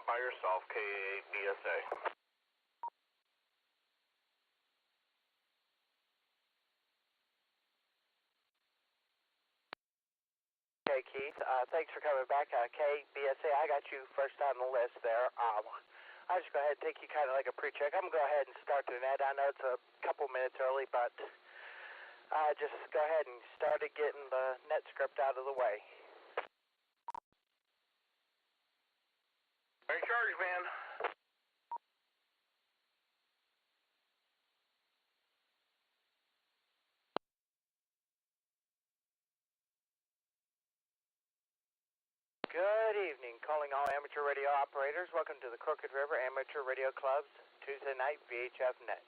not by yourself, KA-BSA. Okay, Keith, thanks for coming back. KBSA, I got you first on the list there. I'll just go ahead and take you kind of like a pre-check. I'm going to go ahead and start the net. I know it's a couple minutes early, but just go ahead and start getting the net script out of the way. In charge, man. Good evening. Calling all amateur radio operators. Welcome to the Crooked River Amateur Radio Club's Tuesday night VHF net.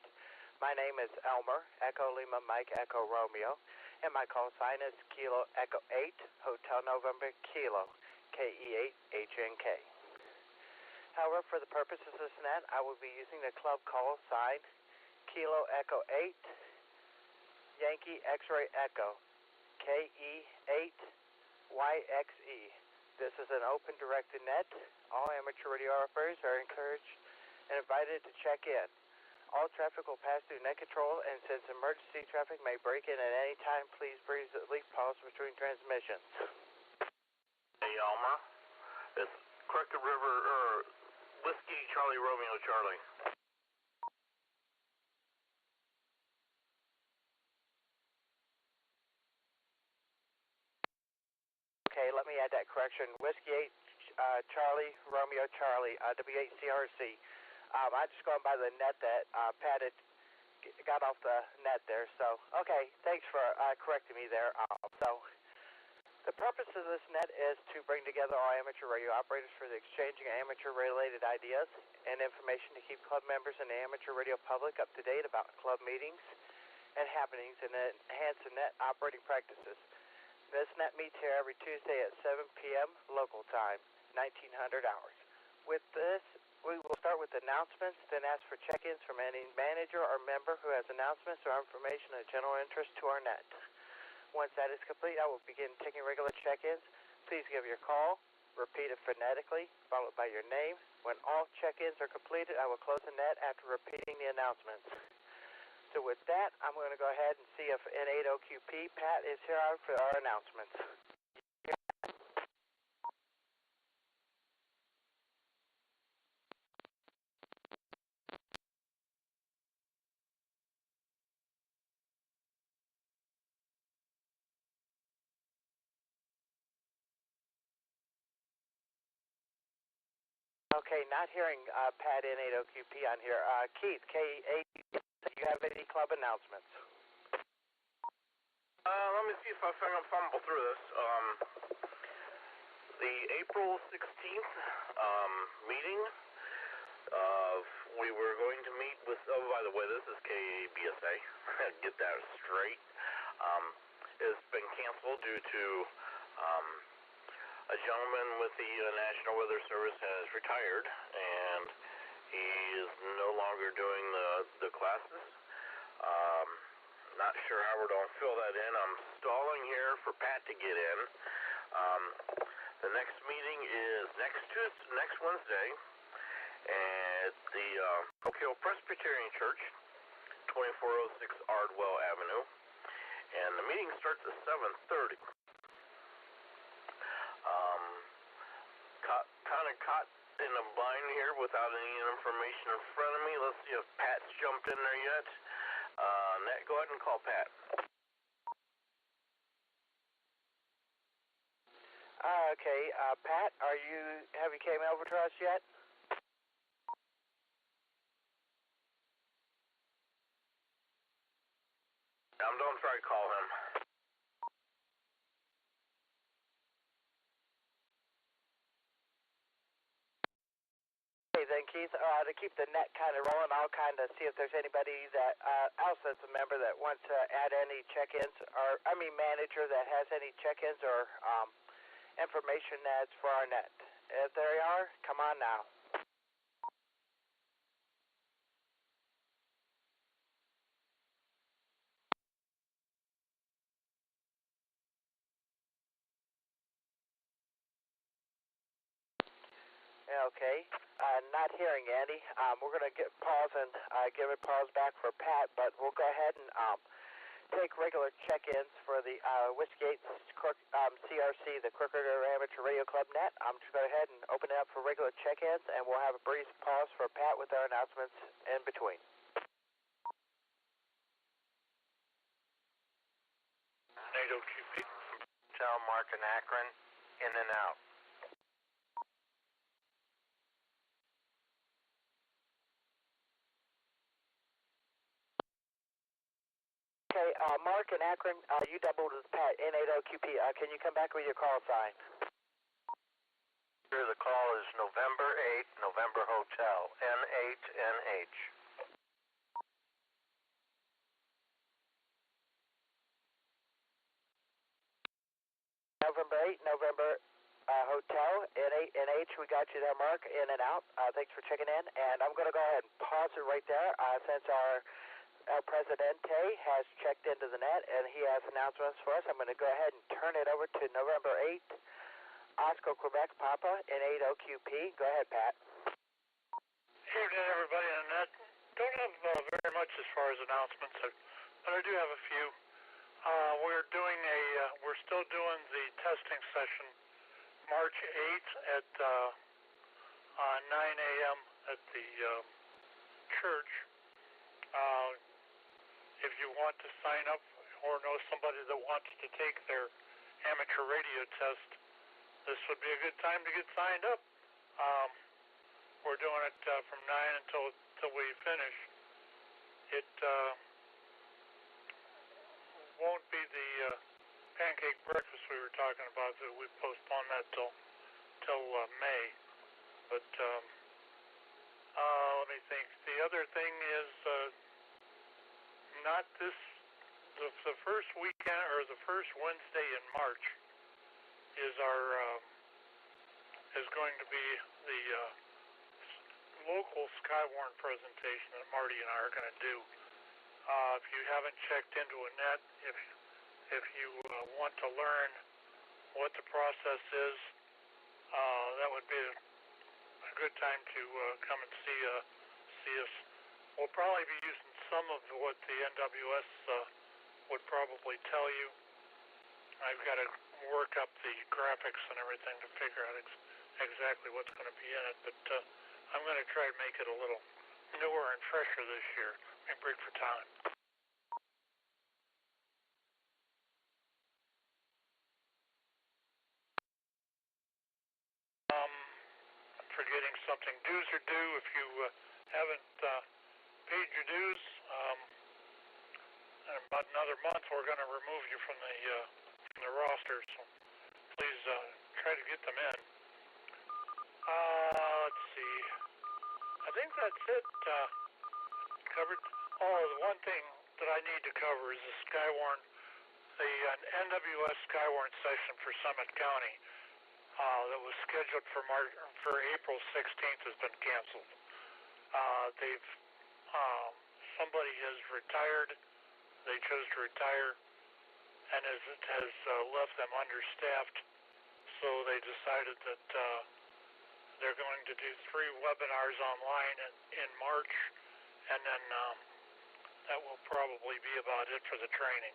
My name is Elmer, Echo Lima Mike Echo Romeo, and my call sign is Kilo Echo 8, Hotel November Kilo, KE8HNK. However, for the purposes of this net, I will be using the club call sign Kilo Echo 8, Yankee X-Ray Echo, KE8YXE. This is an open directed net. All amateur radio operators are encouraged and invited to check in. All traffic will pass through net control, and since emergency traffic may break in at any time, please briefly pause between transmissions. Hey, Elmer. It's Crooked River, Whiskey Charlie Romeo Charlie. Okay, let me add that correction. Whiskey 8 Charlie Romeo Charlie, W8CRC. I just going by the net that Pat had got off the net there. So, okay, thanks for correcting me there. So, the purpose of this net is to bring together all amateur radio operators for the exchanging of amateur-related ideas and information to keep club members and the amateur radio public up to date about club meetings and happenings and enhance the net operating practices. This net meets here every Tuesday at 7 p.m. local time, 1900 hours. With this, we will start with announcements, then ask for check-ins from any manager or member who has announcements or information of general interest to our net. Once that is complete, I will begin taking regular check-ins. Please give your call, repeat it phonetically, followed by your name. When all check-ins are completed, I will close the net after repeating the announcements. So with that, I'm going to go ahead and see if N80QP Pat is here for our announcements. Okay, not hearing Pat N80QP on here. Keith, K8, do you have any club announcements? Let me see if I can fumble through this. The April 16th meeting, we were going to meet with, oh, by the way, this is KA-BSA, get that straight. It's been canceled due to a gentleman with the National Weather Service has retired, and he is no longer doing the classes. Not sure how we're going to fill that in. I'm stalling here for Pat to get in. The next meeting is next Wednesday at the Oak Hill Presbyterian Church, 2406 Ardwell Avenue, and the meeting starts at 7:30. Kind of caught in a bind here without any information in front of me. Let's see if Pat's jumped in there yet. Net, go ahead and call Pat. Okay, Pat, have you came over to us yet? Don't try to call him. Then Keith, to keep the net kind of rolling, I'll kind of see if there's anybody that else that's a member that wants to add any check-ins, or manager that has any check-ins or information that's for our net. If there you are, come on now. Okay. Not hearing Andy. We're going to pause and give a pause back for Pat, but we'll go ahead and take regular check-ins for the Whiskey 8 CRC, the Crooked Amateur Radio Club net. I'm just going to go ahead and open it up for regular check-ins, and we'll have a brief pause for Pat with our announcements in between. 80QP, Hotel Mark and Akron, in and out. Okay, Mark and Akron, you doubled with Pat, N80QP. Can you come back with your call sign? Here the call is November 8, November Hotel, N8NH. November 8, November Hotel, N8NH. We got you there, Mark, in and out. Thanks for checking in. And I'm going to go ahead and pause it right there since our Presidente has checked into the net and he has announcements for us. I'm going to go ahead and turn it over to November 8th, Oscar, Quebec, Papa, N80QP. Go ahead, Pat. Evening, everybody on the net. Don't have very much as far as announcements, but I do have a few. We're still doing the testing session March 8th at 9 a.m. at the church. If you want to sign up or know somebody that wants to take their amateur radio test, this would be a good time to get signed up. We're doing it from 9 until we finish. It won't be the pancake breakfast we were talking about. So we postponed that till May. But let me think. The other thing is not this. The first weekend or the first Wednesday in March is going to be the local Skywarn presentation that Marty and I are going to do. If you haven't checked into a net, if you want to learn what the process is, that would be a good time to come and see us. We'll probably be using some of what the NWS would probably tell you. I've got to work up the graphics and everything to figure out exactly what's going to be in it, but I'm going to try to make it a little newer and fresher this year. I break for time. I'm forgetting something. Dues are due. If you haven't paid your dues, in about another month we're going to remove you from the roster. So please try to get them in. Let's see. I think that's it. Covered. Oh, the one thing that I need to cover is the Skywarn, the NWS Skywarn session for Summit County that was scheduled for April 16th has been canceled. Somebody has retired. They chose to retire, and it has left them understaffed. So they decided that they're going to do 3 webinars online in March, and then that will probably be about it for the training.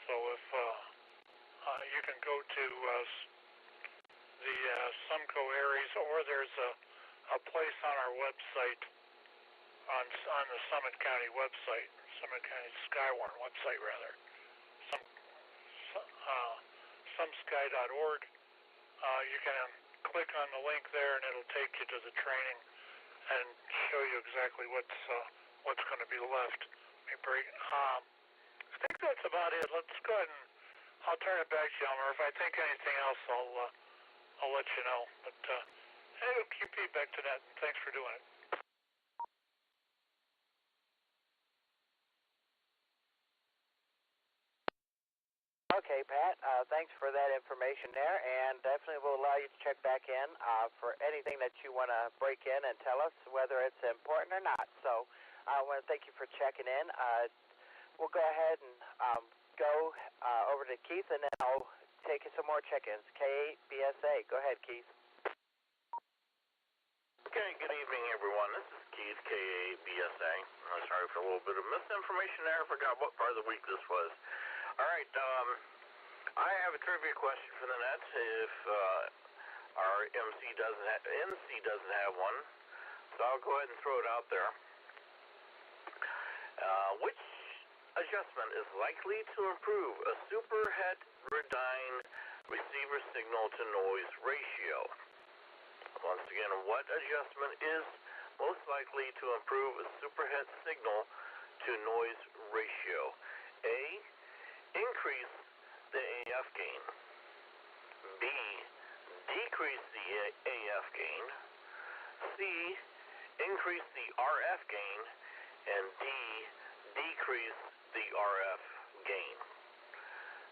So if you can go to the Sumco Aries, or there's a place on our website, on the Summit County website, Summit County Skywarn website rather, sumsky.org. You can click on the link there, and it'll take you to the training and show you exactly what's going to be left. I think that's about it. Let's go ahead and I'll turn it back to you, Elmer. If I think anything else, I'll let you know. But QP back to that, and thanks for doing it. Okay, Pat, thanks for that information there, and definitely will allow you to check back in for anything that you want to break in and tell us, whether it's important or not. So I want to thank you for checking in. We'll go ahead and go over to Keith, and then I'll take some more check-ins. K8BSA. Go ahead, Keith. Okay, good evening, everyone. This is Keith, KABSA. I'm sorry for a little bit of misinformation there. I forgot what part of the week this was. All right, I have a trivia question for the net. If our NC doesn't have one, so I'll go ahead and throw it out there. Which adjustment is likely to improve a super heterodyne receiver signal to noise ratio? Once again, what adjustment is most likely to improve a superhet signal to noise ratio? A, increase the AF gain. B, decrease the AF gain. C, increase the RF gain. And D, decrease the RF gain.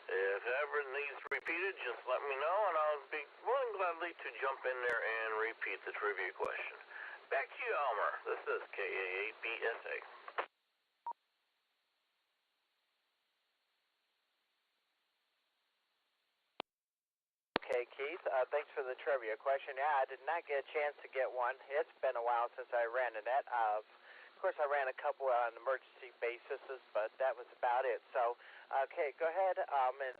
If ever needs repeated, just let me know, and I'll be more than gladly to jump in there and repeat the trivia question. Back to you, Elmer. This is KA8BSA. Okay, Keith, thanks for the trivia question. Yeah, I did not get a chance to get one. It's been a while since I ran a net. Of course, I ran a couple on emergency basis, but that was about it. So, okay, go ahead and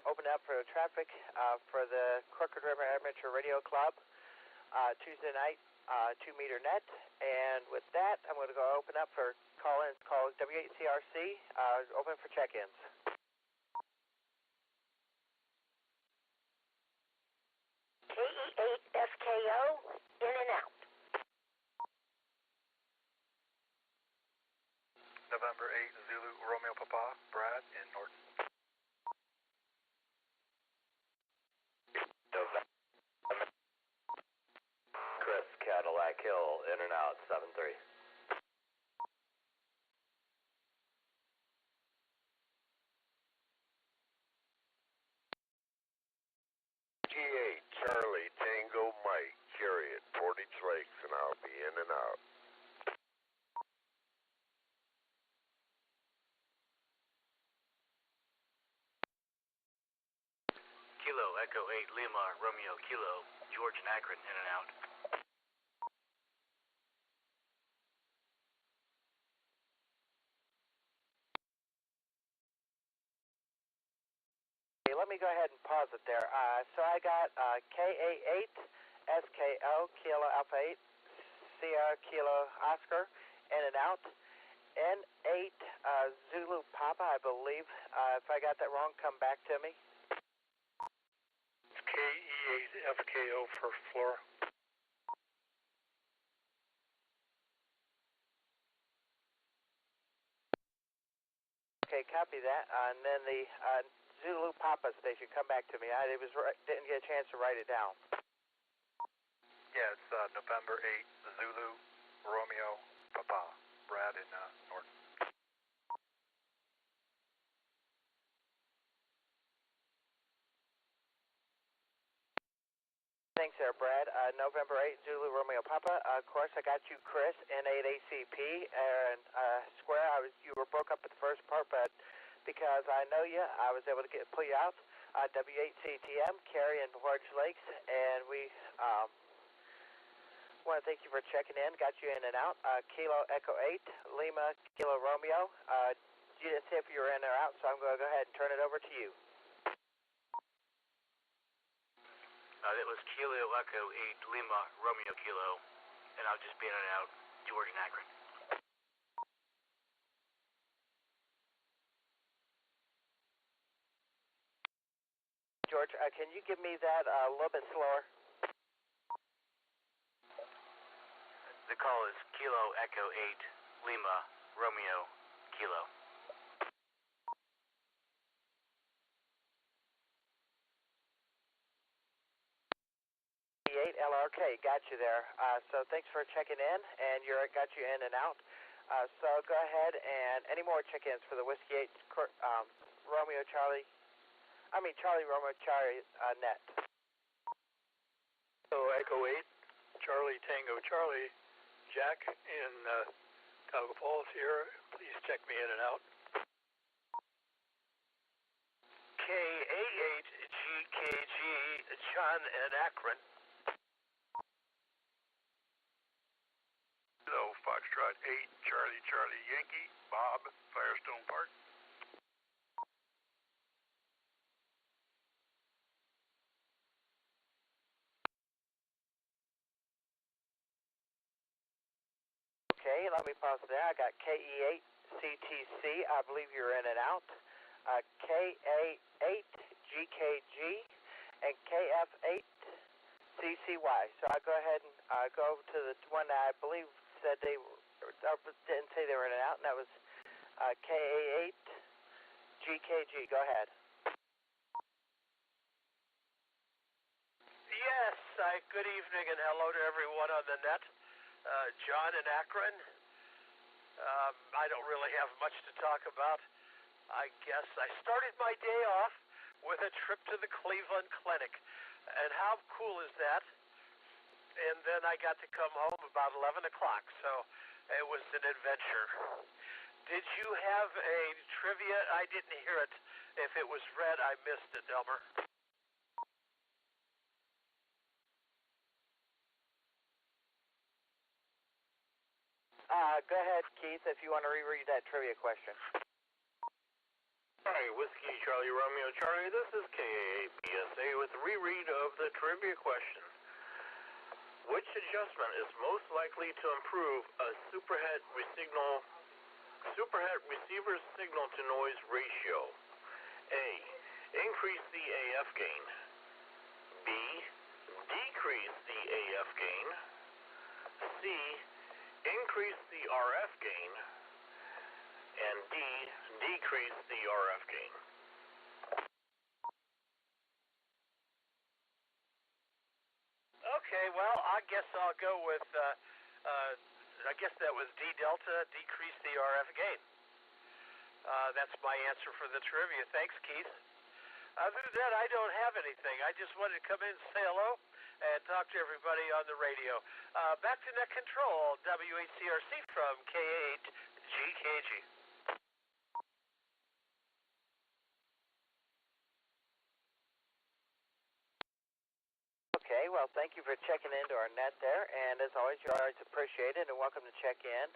open up for traffic for the Crooked River Amateur Radio Club Tuesday night, 2-meter net. And with that, I'm going to go open up for call-ins. Call W8CRC, open for check-ins. KE8FKO, in and out. November 8 Zulu Romeo Papa, Brad in Norton. Chris, Cadillac Hill, in and out, 7-3. G8, Charlie, Tango, Mike, Chariot, Portage Lakes, and I'll be in and out. Kilo, Echo 8, Lima, Romeo, Kilo, George and Akron, in and out. Okay, let me go ahead and pause it there. So I got KA8, SKO, Kilo Alpha 8, Sierra Kilo Oscar, in and out. N8, Zulu Papa, I believe. If I got that wrong, come back to me. KE8FKO first floor. Okay, copy that. And then the Zulu Papa station, come back to me. I didn't get a chance to write it down. Yeah, it's November 8 Zulu Romeo Papa, Brad in Norton. Thanks there, Brad. November 8, Zulu Romeo Papa. Of course, I got you, Chris, N8ACP, and Square. You were broke up at the first part, but because I know you, I was able to pull you out. W8CTM, Carrie and Portage Lakes, and we want to thank you for checking in. Got you in and out. Kilo Echo 8, Lima Kilo Romeo. You didn't say if you were in or out, so I'm going to go ahead and turn it over to you. That was Kilo, Echo 8, Lima, Romeo, Kilo, and I'll just be in and out, George and Akron. George, can you give me that a little bit slower? The call is Kilo, Echo 8, Lima, Romeo, Kilo. 8 LRK, got you there. So thanks for checking in, and got you in and out. So go ahead and any more check-ins for the Whiskey 8 Charlie Romeo Charlie net. So Echo 8, Charlie Tango Charlie, Jack in Cuyahoga Falls here. Please check me in and out. K88GKG, John and Akron. Okay, let me pause there. I got KE8CTC. I believe you're in and out. KA8GKG and KF8CCY. So I'll go ahead and go over to the one that I believe said they didn't say they were in and out, and that was KA8GKG. Go ahead. Yes, good evening and hello to everyone on the net. John in Akron. I don't really have much to talk about. I guess I started my day off with a trip to the Cleveland Clinic. And how cool is that? And then I got to come home about 11 o'clock, so it was an adventure. Did you have a trivia? I didn't hear it. If it was read, I missed it, Elmer. Go ahead, Keith, if you want to reread that trivia question. All right, Whiskey Charlie Romeo Charlie, this is KAPSA with a reread of the trivia question. Which adjustment is most likely to improve a superhet receiver's signal to noise ratio? A. Increase the AF gain. B. Decrease the AF gain. C. Increase the RF gain. And D. Decrease the RF gain. Okay, well, I guess I'll go with, I guess that was D delta, decrease the RF gain. That's my answer for the trivia. Thanks, Keith. Other than that, I don't have anything. I just wanted to come in and say hello and talk to everybody on the radio. Back to net control, W8CRC from K8GKG. Okay, well, thank you for checking into our net there, and as always, you're always appreciated and welcome to check in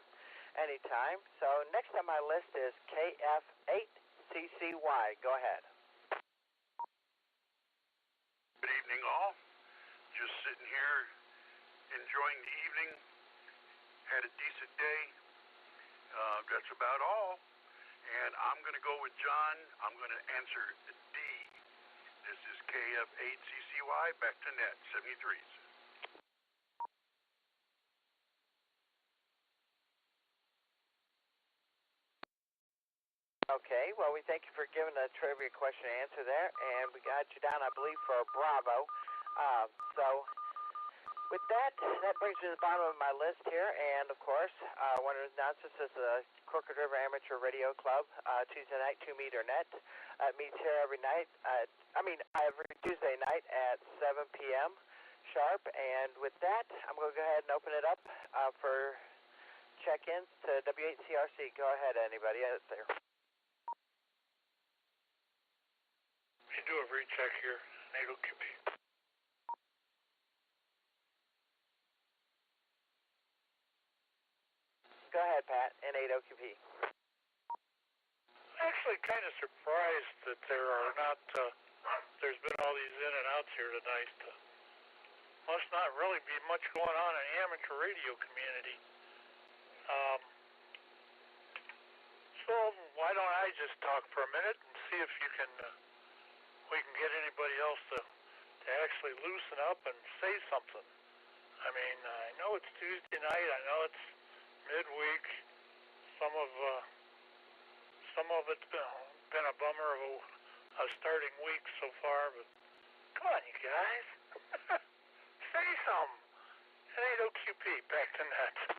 anytime. So next on my list is KF8CCY. Go ahead. Good evening, all. Just sitting here enjoying the evening. Had a decent day. That's about all. And I'm going to go with John. I'm going to answer D. This is KF8CCY, back to net, 73s. Okay, well, we thank you for giving the trivia question and answer there, and we got you down, I believe, for Bravo. So with that, that brings me to the bottom of my list here, and of course, I want to announce this is the Crooked River Amateur Radio Club, Tuesday night, 2 meter net. It meets here every night, every Tuesday night at 7 p.m. sharp, and with that, I'm going to go ahead and open it up for check-ins to W8CRC. Go ahead, anybody out there. You do a recheck here, NATO QP. Go ahead, Pat, N8OQP. Actually kind of surprised that there are not, there's been all these in and outs here tonight. Must not really be much going on in the amateur radio community. So why don't I just talk for a minute and see if you can, we can get anybody else to actually loosen up and say something. I mean, I know it's Tuesday night, I know it's midweek. Some of it's been a bummer of a starting week so far, but come on, you guys. Say something. N8OQP, back to net.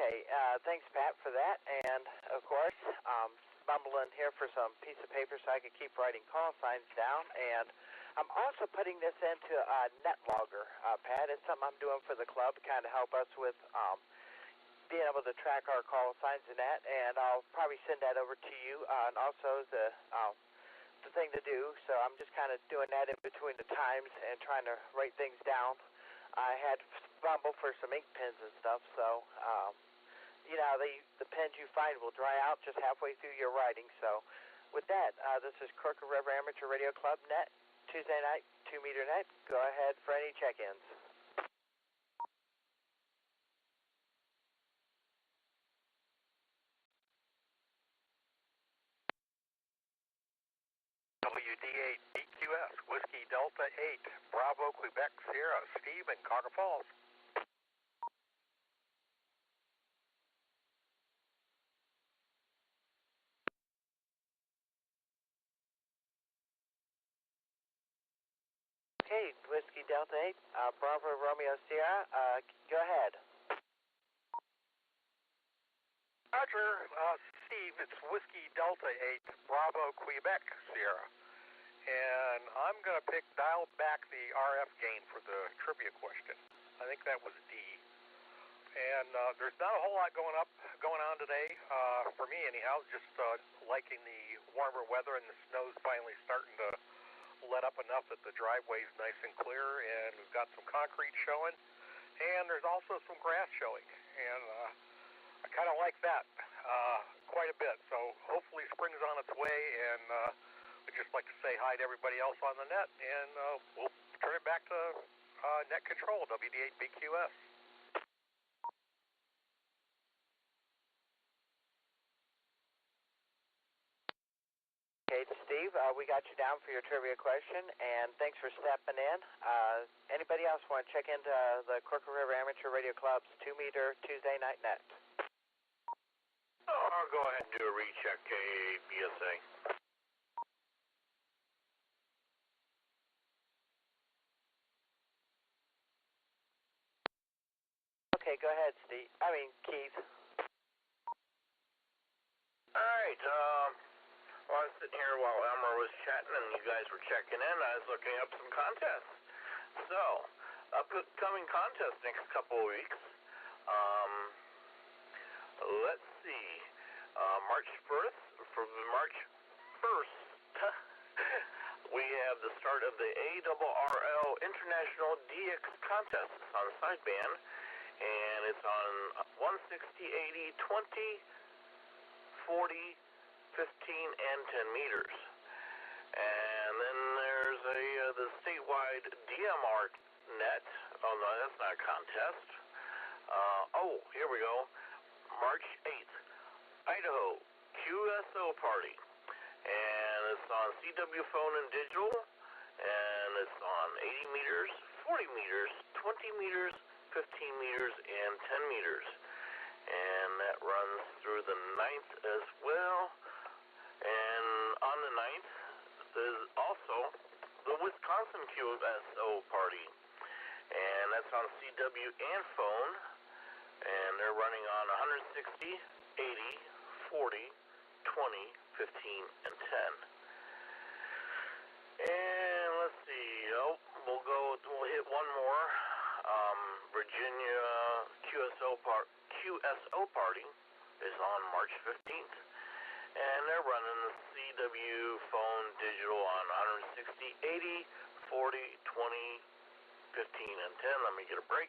Okay, thanks, Pat, for that. And, of course, bumbling here for some piece of paper so I can keep writing call signs down. And I'm also putting this into NetLogger, Pat. It's something I'm doing for the club to kind of help us with being able to track our call signs and that. And I'll probably send that over to you, and also the thing to do. So I'm just kind of doing that in between the times and trying to write things down. I had to fumble for some ink pens and stuff, so the pens you find will dry out just halfway through your writing. So with that, this is Crooked River Amateur Radio Club Net Tuesday night, 2-meter net. Go ahead for any check-ins. WD8BQS, Whiskey Delta 8, Bravo, Quebec, Sierra, Steve in Carter Falls. Okay, Whiskey Delta 8, Bravo, Romeo, Sierra, go ahead. Roger, Steve, it's Whiskey Delta 8, Bravo, Quebec, Sierra. And I'm going to dial back the RF gain for the trivia question. I think that was D. And there's not a whole lot going on today, for me anyhow, just liking the warmer weather, and the snow's finally starting to let up enough that the driveway's nice and clear, and we've got some concrete showing, and there's also some grass showing, and I kind of like that quite a bit. So hopefully spring's on its way, and I'd just like to say hi to everybody else on the net, and we'll turn it back to net control, WD8BQS. Okay, Steve, we got you down for your trivia question, and thanks for stepping in. Anybody else want to check into the Crooked River Amateur Radio Club's 2-meter Tuesday night net? I'll go ahead and do a recheck, KABSA. Okay, go ahead, Steve. Keith. All right, well, I was sitting here while Elmer was chatting and you guys were checking in. I was looking up some contests. So, upcoming contests next couple of weeks. Let's see. March 1st, we have the start of the ARRL International DX Contest. It's on sideband, and it's on 160, 80, 20, 40, 15, and 10 meters. And then there's the statewide DMR net. Oh, no, that's not a contest. Here we go. March 8th, Idaho QSO Party. And it's on CW phone and digital. And it's on 80 meters, 40 meters, 20 meters, 15 meters, and 10 meters. And that runs through the 9th as well. And on the 9th, there's also the Wisconsin QSO Party. And that's on CW and phone. And they're running on 160, 80, 40, 20, 15, and 10. And let's see. We'll hit one more. Virginia QSO Party is on March 15th. And they're running the CW phone digital on 160, 80, 40, 20, 15, and 10. Let me get a break.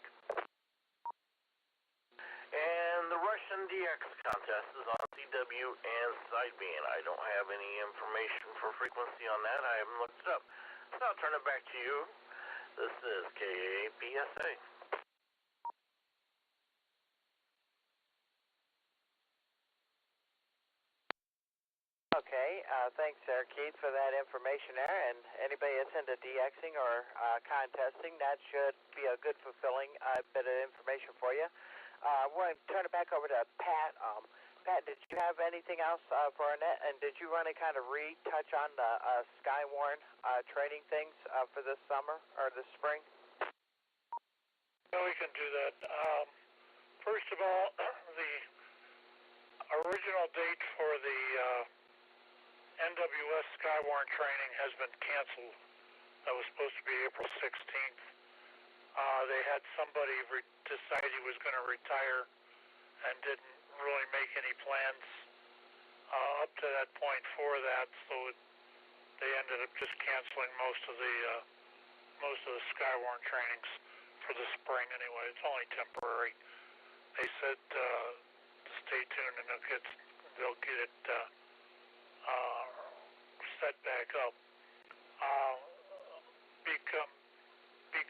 And the Russian DX contest is on CW and sideband. I don't have any information for frequency on that. I haven't looked it up. So I'll turn it back to you. This is KABSA. Okay, thanks there, Keith, for that information there. And anybody that's into DXing or contesting, that should be a good, fulfilling bit of information for you. I want to turn it back over to Pat. Pat, did you have anything else for our net? And did you want to kind of retouch on the Skywarn training things for this summer or this spring? Yeah, we can do that. First of all, the original date for the NWS Skywarn training has been canceled. That was supposed to be April 16th. They had somebody decide he was going to retire and didn't really make any plans up to that point for that, so they ended up just canceling most of the Skywarn trainings for the spring anyway. It's only temporary. They said stay tuned and they'll get it set back up.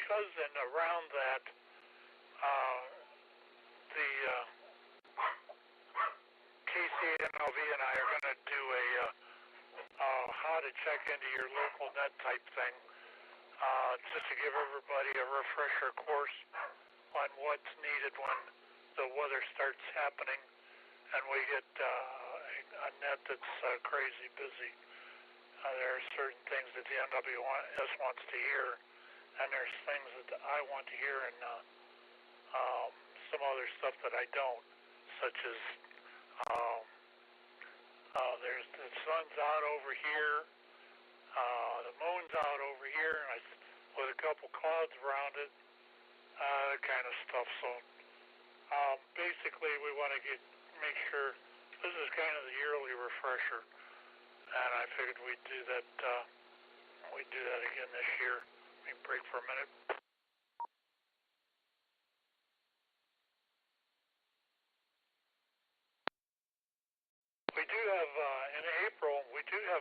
because and around that, the KCNLV and I are going to do a how to check into your local net type thing, just to give everybody a refresher course on what's needed when the weather starts happening and we get a net that's crazy busy. There are certain things that the NWS wants to hear, and there's things that I want to hear, and some other stuff that I don't, such as there's the sun's out over here, the moon's out over here, and with a couple clouds around it, that kind of stuff. So basically, we want to make sure this is kind of the yearly refresher, and I figured we'd do that. We'd do that again this year. Let me break for a minute. We do have in April. We do have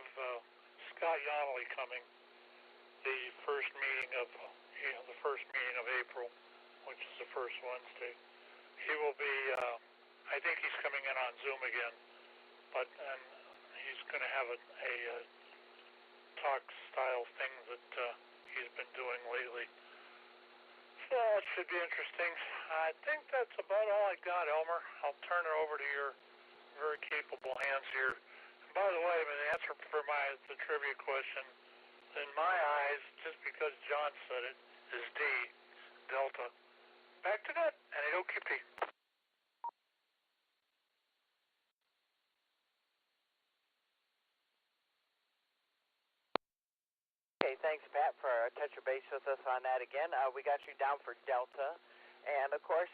Scott Yonley coming. The first meeting of April, which is the first Wednesday. He will be. I think he's coming in on Zoom again, but he's going to have a talk style thing that he's been doing lately. So it should be interesting. I think that's about all I got, Elmer. I'll turn it over to your very capable hands here. And by the way, the answer for the trivia question, in my eyes, just because John said it, is D, Delta. Back to that, and I don't keep the. Okay, thanks, Pat, for touching base with us on that again. We got you down for Delta. And, of course,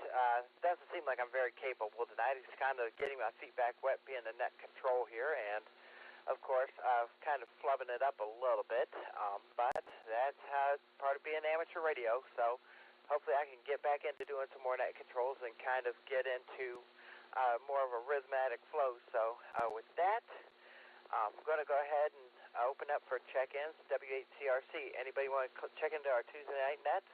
doesn't seem like I'm very capable tonight. It's kind of getting my feet back wet being the net control here. And, of course, kind of flubbing it up a little bit. But that's part of being amateur radio. So hopefully I can get back into doing some more net controls and kind of get into more of a rhythmatic flow. So with that, I'm going to go ahead and open up for check-ins, W8CRC. Anybody want to check into our Tuesday night net?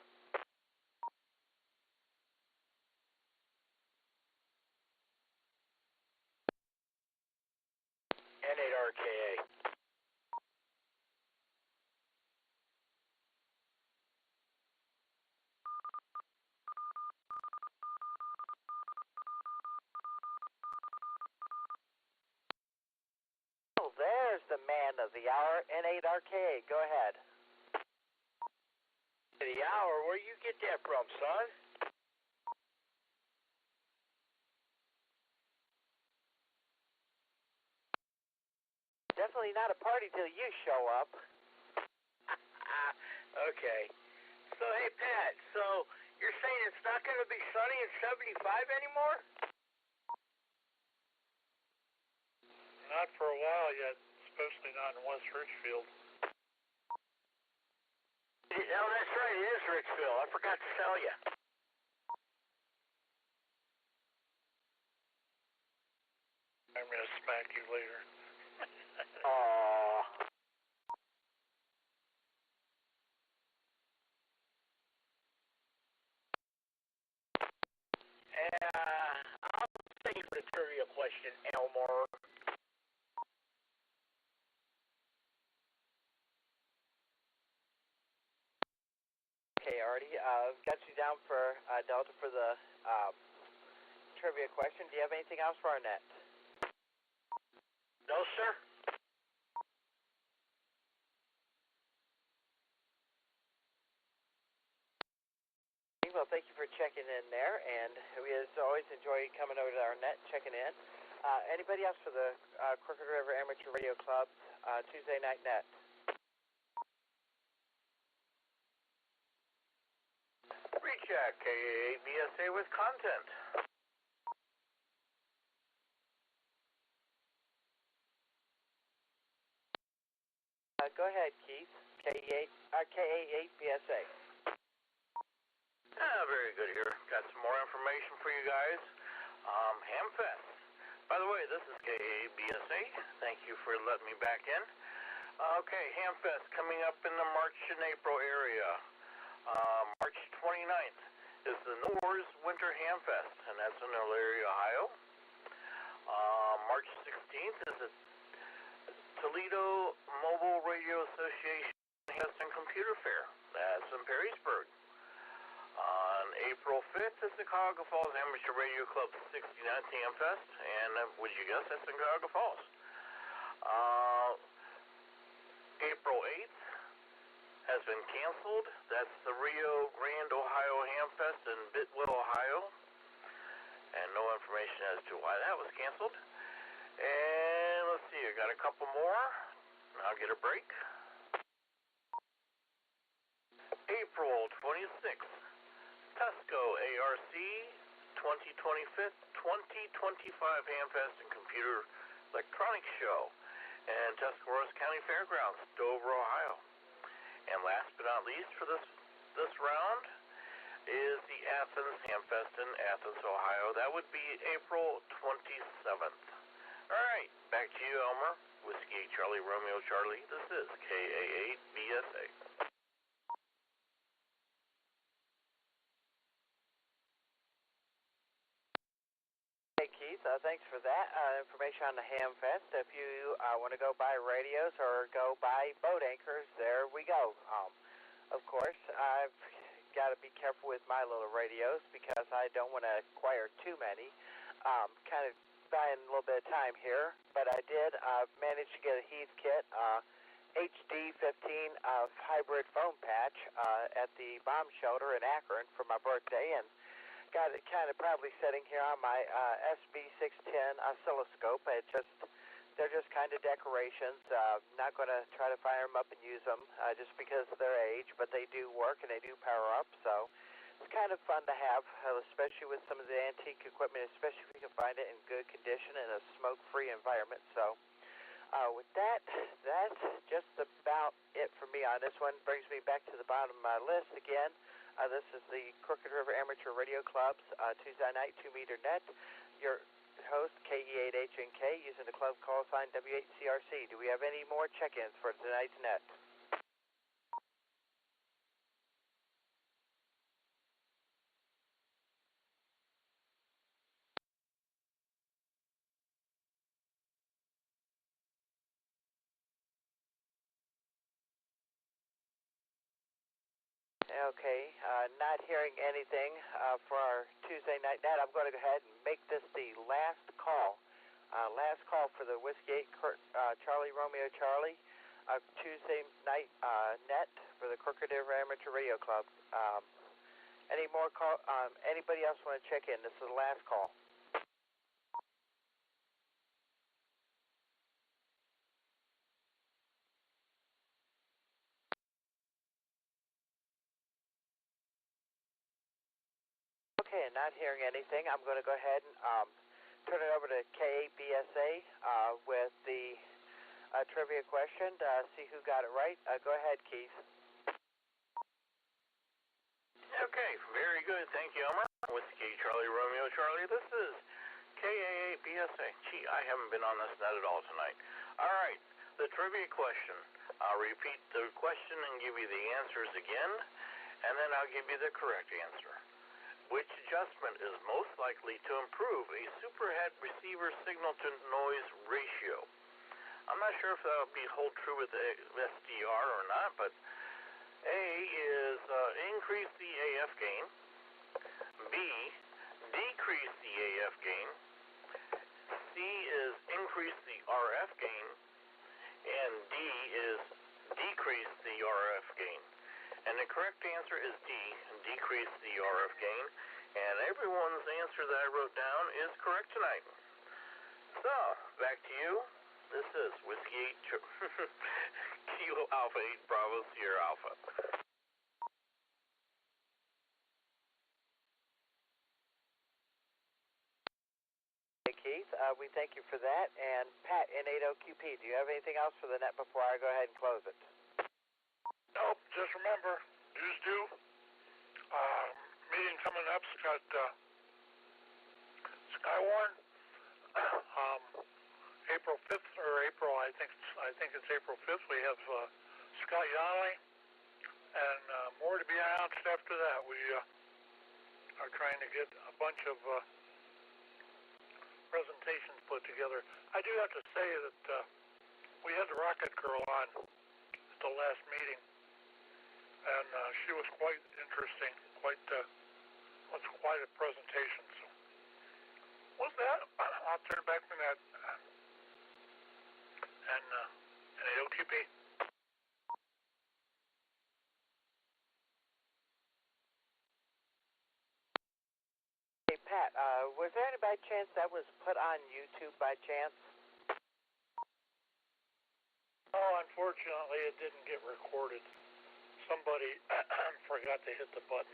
N8RKA. Oh, there's the man of the hour, N8RKA. Go ahead. The hour? Where you get that from, son? Definitely not a party till you show up. Okay. So, hey, Pat, so you're saying it's not going to be sunny and 75 anymore? Not for a while yet, especially not in West Richfield. No, that's right. It is Richfield. I forgot to tell you. I'm going to smack you later. Aww. I'll thank you for the trivia question, Elmer. Okay, Artie, got you down for Delta for the trivia question. Do you have anything else for our net? No, sir. Well, thank you for checking in there, and we as always enjoy coming over to our net, checking in. Anybody else for the Crooked River Amateur Radio Club Tuesday night net? Recheck KABSA with content. Go ahead, Keith. KA8BSA. Very good here. Got some more information for you guys. Hamfest. By the way, this is KABSA. Thank you for letting me back in. Okay, Hamfest coming up in the March and April area. March 29th is the No Wars Winter Hamfest, and that's in Elyria, Ohio. March 16th is the Toledo Mobile Radio Association Hamfest and Computer Fair. That's in Perrysburg. On April 5th is the Cuyahoga Falls Amateur Radio Club's 69th Hamfest, and would you guess that's in Cuyahoga Falls? April 8th has been canceled. That's the Rio Grande, Ohio Hamfest in Bidwell, Ohio, and no information as to why that was canceled. And let's see, I got a couple more, and I'll get a break. April 26th, Tesco ARC 2025 Hamfest and Computer Electronics Show, and Tuscarawas County Fairgrounds, Dover, Ohio. And last but not least for this round is the Athens Hamfest in Athens, Ohio. That would be April 27th. All right, back to you, Elmer. Whiskey Charlie Romeo Charlie. This is KA8BSA. Hey, Keith, thanks for that information on the Hamfest. If you want to go buy radios or go buy boat anchors, there we go. Of course, I've got to be careful with my little radios because I don't want to acquire too many. Kind of buying a little bit of time here, but I did manage to get a Heath kit HD15 hybrid foam patch at the bomb shelter in Akron for my birthday, and got it kind of proudly sitting here on my SB610 oscilloscope. They're just kind of decorations. Not going to try to fire them up and use them just because of their age, but they do work and they do power up. So it's kind of fun to have, especially with some of the antique equipment, especially if you can find it in good condition in a smoke-free environment. So with that, that's just about it for me on this one. Brings me back to the bottom of my list again. This is the Crooked River Amateur Radio Club's Tuesday night 2-meter net. Your host, KE8HNK, using the club call sign W8CRC. Do we have any more check-ins for tonight's net? Okay, not hearing anything for our Tuesday night net. I'm going to go ahead and make this the last call. Last call for the Whiskey 8 Charlie Romeo Charlie Tuesday night net for the Crooked River Amateur Radio Club. Any more call? Anybody else want to check in? This is the last call. Okay, not hearing anything. I'm going to go ahead and turn it over to KABSA with the trivia question to see who got it right. Go ahead, Keith. Okay, very good. Thank you, Elmer. Whiskey Charlie Romeo Charlie. This is KAABSA. Gee, I haven't been on this net at all tonight. All right, the trivia question. I'll repeat the question and give you the answers again, and then I'll give you the correct answer. Which adjustment is most likely to improve a superhead receiver signal-to-noise ratio? I'm not sure if that will hold true with the SDR or not, but A is increase the AF gain, B, decrease the AF gain, C is increase the RF gain, and D is decrease the RF gain. And the correct answer is D, decrease the RF gain. And everyone's answer that I wrote down is correct tonight. So, back to you. This is Whiskey 8 Kilo Alpha 8 Bravo Sierra Alpha. Hey, Keith, we thank you for that. And Pat, N80QP, do you have anything else for the net before I go ahead and close it? Nope, just remember, dues due. Meeting coming up, it's got Skywarn. April 5th, or April, I think it's April 5th. We have Scott Yonley, And more to be announced after that. We are trying to get a bunch of presentations put together. I do have to say that we had the Rocket Girl on at the last meeting, and she was quite interesting, was quite a presentation. So with that, I'll turn it back to Matt and AOQP. Hey, Pat, was there any by chance that was put on YouTube by chance? Oh, unfortunately, it didn't get recorded. Somebody forgot to hit the button.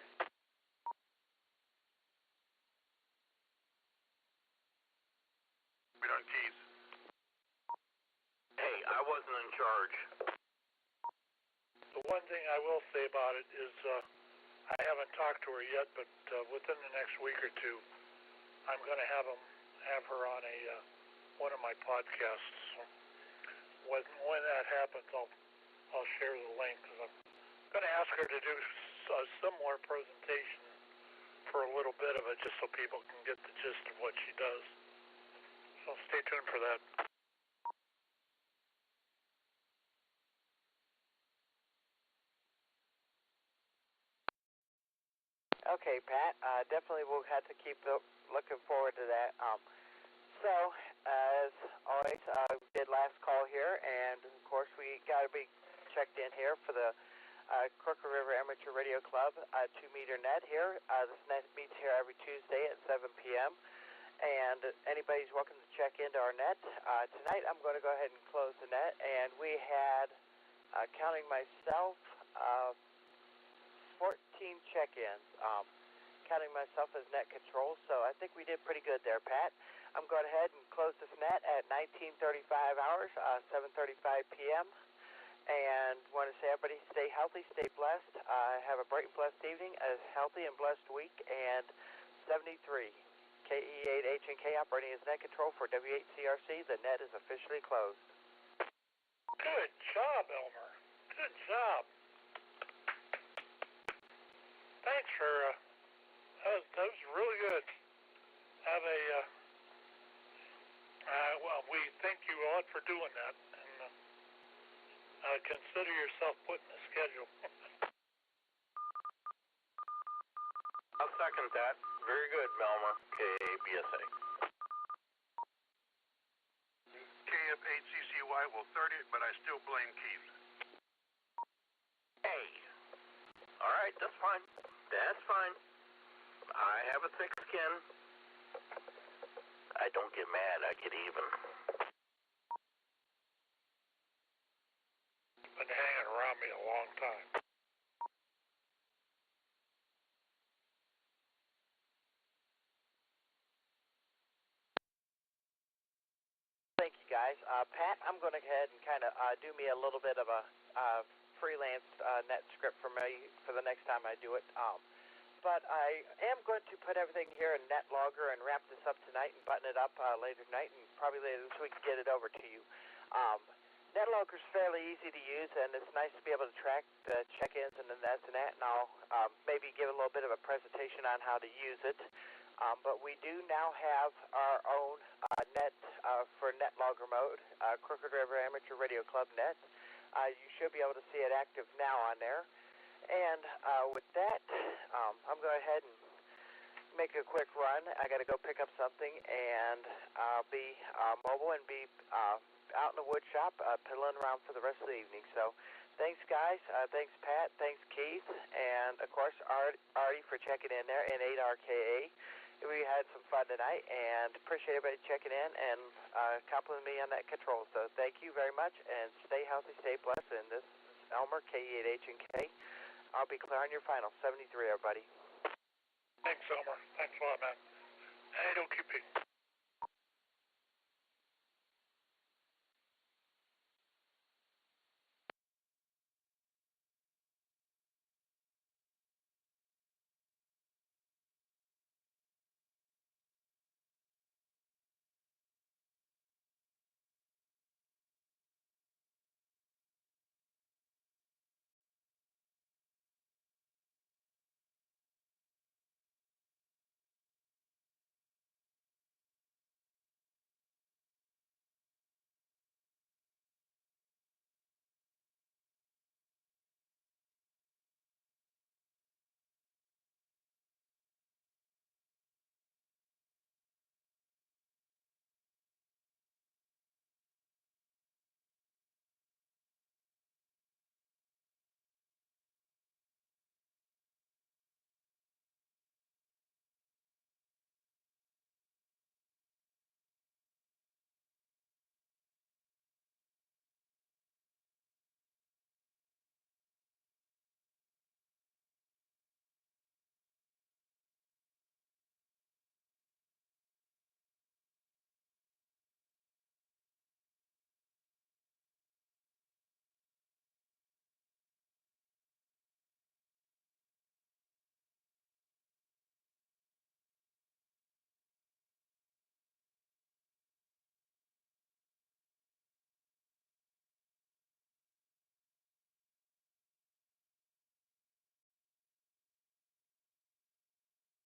Been on keys. Hey, I wasn't in charge. The one thing I will say about it is I haven't talked to her yet, but within the next week or two, I'm going to have her on one of my podcasts. So when that happens, I'll share the link, because I'm going to ask her to do a similar presentation for a little bit of it, just so people can get the gist of what she does. So stay tuned for that. Okay, Pat. Definitely we'll have to keep looking forward to that. So, as always, we did last call here, and of course we got to be checked in here for the Crooked River Amateur Radio Club 2-meter net here. This net meets here every Tuesday at 7 p.m. And anybody's welcome to check into our net. Tonight I'm going to go ahead and close the net, and we had, counting myself, 14 check-ins, counting myself as net control, so I think we did pretty good there, Pat. I'm going ahead and close this net at 19:35 hours, 7:35 p.m., and want to say everybody stay healthy, stay blessed, have a bright and blessed evening, a healthy and blessed week, and 73, KE8H&K operating as net control for W8CRC. The net is officially closed. Good job, Elmer. Good job. Thanks for, that was really good. Have a, well, we thank you a lot for doing that, and consider yourself put in the schedule. I'll second that. Very good, Elmer, KABSA. KF8CCY will 30 it, but I still blame Keith. Hey. All right, that's fine. That's fine. I have a thick skin. I don't get mad, I get even. Been hanging around me a long time. Thank you, guys. Pat, I'm going to go ahead and kind of do me a little bit of a freelance net script for me for the next time I do it. But I am going to put everything here in NetLogger and wrap this up tonight and button it up later tonight, and probably later this week get it over to you. NetLogger is fairly easy to use, and it's nice to be able to track the check-ins and the nets and that, and I'll maybe give a little bit of a presentation on how to use it. But we do now have our own net for NetLogger mode, Crooked River Amateur Radio Club net. You should be able to see it active now on there. And with that, I'm going to go ahead and make a quick run. I got to go pick up something, and I'll be mobile and be out in the wood shop piddling around for the rest of the evening. So thanks, guys. Thanks, Pat. Thanks, Keith. And, of course, Artie for checking in there, and 8RKA. We had some fun tonight, and appreciate everybody checking in and complimenting me on that control. So thank you very much, and stay healthy, stay blessed. And this is Elmer, KE8H&K. I'll be clear on your final. 73, everybody. Thanks, Elmer. Thanks a lot, man. And don't keep